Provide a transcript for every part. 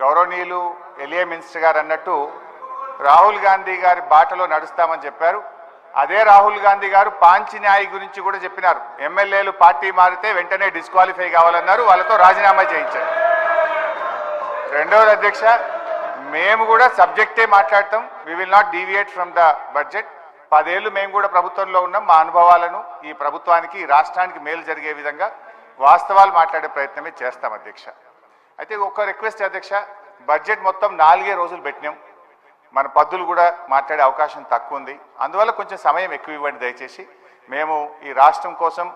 గౌరవనీయులు ఎలియా మినిస్టర్ గారు అన్నట్టు రాహుల్ గాంధీ గారి బాటలో నడుస్తామని చెప్పారు. అదే రాహుల్ గాంధీ గారు పాంచి న్యాయ్ గురించి కూడా చెప్పినారు. ఎమ్మెల్యేలు పార్టీ మారితే వెంటనే డిస్క్వాలిఫై కావాలన్నారు, వాళ్ళతో రాజీనామా చేయించారు. రెండవది అధ్యక్ష, మేము కూడా సబ్జెక్టే మాట్లాడతాం. We will not deviate from the budget. 10 ఏళ్ళు మేము కూడా ప్రభుత్వంలో ఉన్నాం. మా అనుభవాలను ఈ ప్రభుత్వానికి ఈ రాష్ట్రానికి మేలు జరిగే విధంగా వాస్తవాలు మాట్లాడే ప్రయత్నమే చేస్తాం అధ్యక్ష. అయితే ఒక రిక్వెస్ట్ అధ్యక్ష, బడ్జెట్ మొత్తం 4 రోజులు పెట్టినాం. మన పద్దులు కూడా మాట్లాడే అవకాశం తక్కువ ఉంది. అందువల్ల కొంచెం సమయం ఎక్కువ ఇవ్వండి దయచేసి. మేము ఈ రాష్ట్రం కోసం,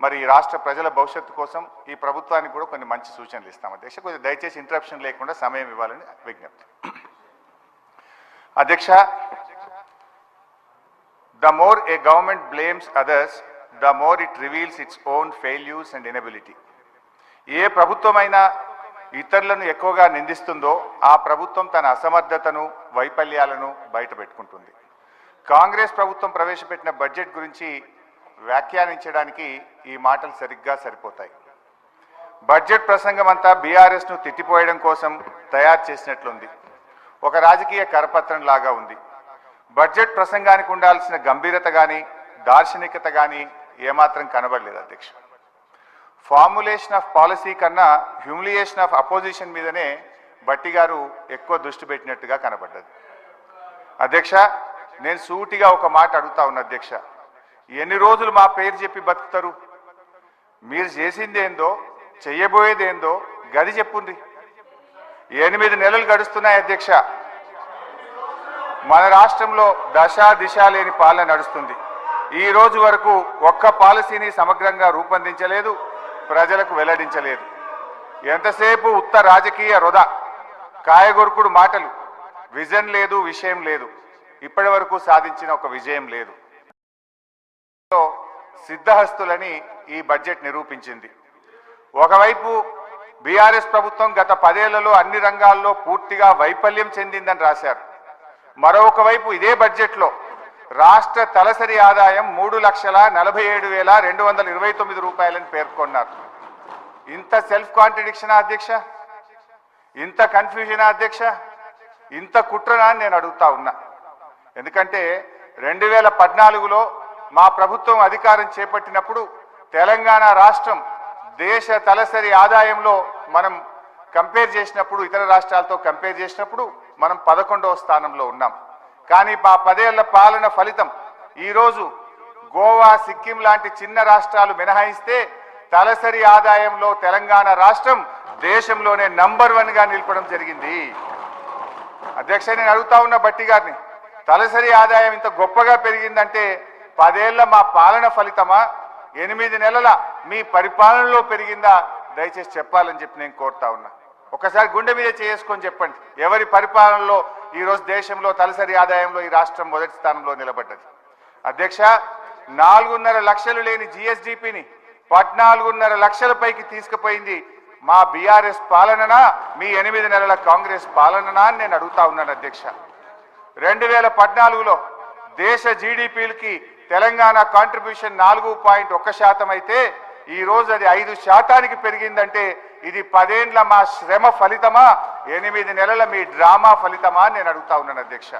మరి ఈ రాష్ట్ర ప్రజల భవిష్యత్తు కోసం ఈ ప్రభుత్వానికి కూడా కొన్ని మంచి సూచనలు ఇస్తాం అధ్యక్ష. కొంచెం దయచేసి ఇంటరప్షన్ లేకుండా సమయం ఇవ్వాలని విజ్ఞప్తి. అధ్యక్ష, the more a government blames others, the more it reveals its own failures and inability. ఏ ప్రభుత్వమైనా ఇతరులను ఎక్కువగా నిందిస్తుందో ఆ ప్రభుత్వం తన అసమర్థతను, వైఫల్యాలను బయట పెట్టుకుంటుంది. కాంగ్రెస్ ప్రభుత్వం ప్రవేశపెట్టిన బడ్జెట్ గురించి వ్యాఖ్యానించడానికి ఈ మాటలు సరిగ్గా సరిపోతాయి. బడ్జెట్ ప్రసంగం అంతా బీఆర్ఎస్ను తిట్టిపోయడం కోసం తయారు చేసినట్లుంది. ఒక రాజకీయ కరపత్రం లాగా ఉంది. బడ్జెట్ ప్రసంగానికి ఉండాల్సిన గంభీరత కానీ దార్శనికత కానీ ఏమాత్రం కనబడలేదు అధ్యక్ష. ఫార్ములేషన్ ఆఫ్ పాలసీ కన్నా హ్యూమిలియేషన్ ఆఫ్ అపోజిషన్ మీదనే బట్టి గారు ఎక్కువ దృష్టి పెట్టినట్టుగా కనబడ్డది. అధ్యక్ష, నేను సూటిగా ఒక మాట అడుగుతా ఉన్నా అధ్యక్ష, ఎన్ని రోజులు మా పేరు చెప్పి బతుకుతారు? మీరు చేసిందేందో, చెయ్యబోయేదేందో గది చెప్పుంది. 8 నెలలు గడుస్తున్నాయి అధ్యక్ష. మన రాష్ట్రంలో దశ దిశ లేని పాలన నడుస్తుంది. ఈ రోజు వరకు ఒక్క పాలసీని సమగ్రంగా రూపొందించలేదు, ప్రజలకు వెల్లడించలేదు. ఎంతసేపు ఉత్త రాజకీయ వృధా, కాయగొరుకుడు మాటలు, విజన్ లేదు, విషయం లేదు. ఇప్పటి వరకు సాధించిన ఒక విజయం లేదు. సిద్ధహస్తులని ఈ బడ్జెట్ నిరూపించింది. ఒకవైపు బీఆర్ఎస్ ప్రభుత్వం గత 10 ఏళ్లలో అన్ని రంగాల్లో పూర్తిగా వైఫల్యం చెందిందని రాశారు. మరొక వైపు ఇదే బడ్జెట్లో రాష్ట్ర తలసరి ఆదాయం 3,47,229 రూపాయలని పేర్కొన్నారు. ఇంత సెల్ఫ్ కాంట్రడిక్షనా అధ్యక్ష? ఇంత కన్ఫ్యూజనా అధ్యక్ష? ఇంత కుట్రనా అని నేను అడుగుతా ఉన్నా. ఎందుకంటే 2014లో మా ప్రభుత్వం అధికారం చేపట్టినప్పుడు తెలంగాణ రాష్ట్రం దేశ తలసరి ఆదాయంలో మనం కంపేర్ చేసినప్పుడు, ఇతర రాష్ట్రాలతో కంపేర్ చేసినప్పుడు మనం 11వ స్థానంలో ఉన్నాం. కానీ మా 10 ఏళ్ల పాలన ఫలితం ఈరోజు గోవా, సిక్కిం లాంటి చిన్న రాష్ట్రాలు మినహాయిస్తే తలసరి ఆదాయంలో తెలంగాణ రాష్ట్రం దేశంలోనే నంబర్ 1గా నిలపడం జరిగింది. అధ్యక్ష, నేను అడుగుతా ఉన్న బట్టి గారిని, తలసరి ఆదాయం ఇంత గొప్పగా పెరిగిందంటే 10 ఏళ్ల మా పాలన ఫలితమా, 8 నెలల మీ పరిపాలనలో పెరిగిందా? దయచేసి చెప్పాలని చెప్పి నేను కోరుతా ఉన్నా. ఒకసారి గుండె మీద చేసుకొని చెప్పండి, ఎవరి పరిపాలనలో ఈరోజు దేశంలో తలసరి ఆదాయంలో ఈ రాష్ట్రం మొదటి స్థానంలో నిలబడ్డది? అధ్యక్ష, 4.5 లక్షలు లేని జిఎస్డిపిని 14.5 లక్షల పైకి తీసుకుపోయింది మా బీఆర్ఎస్ పాలననా, మీ 8 నెలల కాంగ్రెస్ పాలననా అని నేను అడుగుతా ఉన్నాను అధ్యక్ష. 2014లో దేశ జీడిపిలకి తెలంగాణ కాంట్రిబ్యూషన్ 4.1% అయితే ఈ రోజు అది 5% పెరిగిందంటే ఇది 10 ఏళ్ల మా శ్రమ ఫలితమా, 8 నెలల మీ డ్రామా ఫలితమా అని నేను అడుగుతా ఉన్నాను అధ్యక్ష.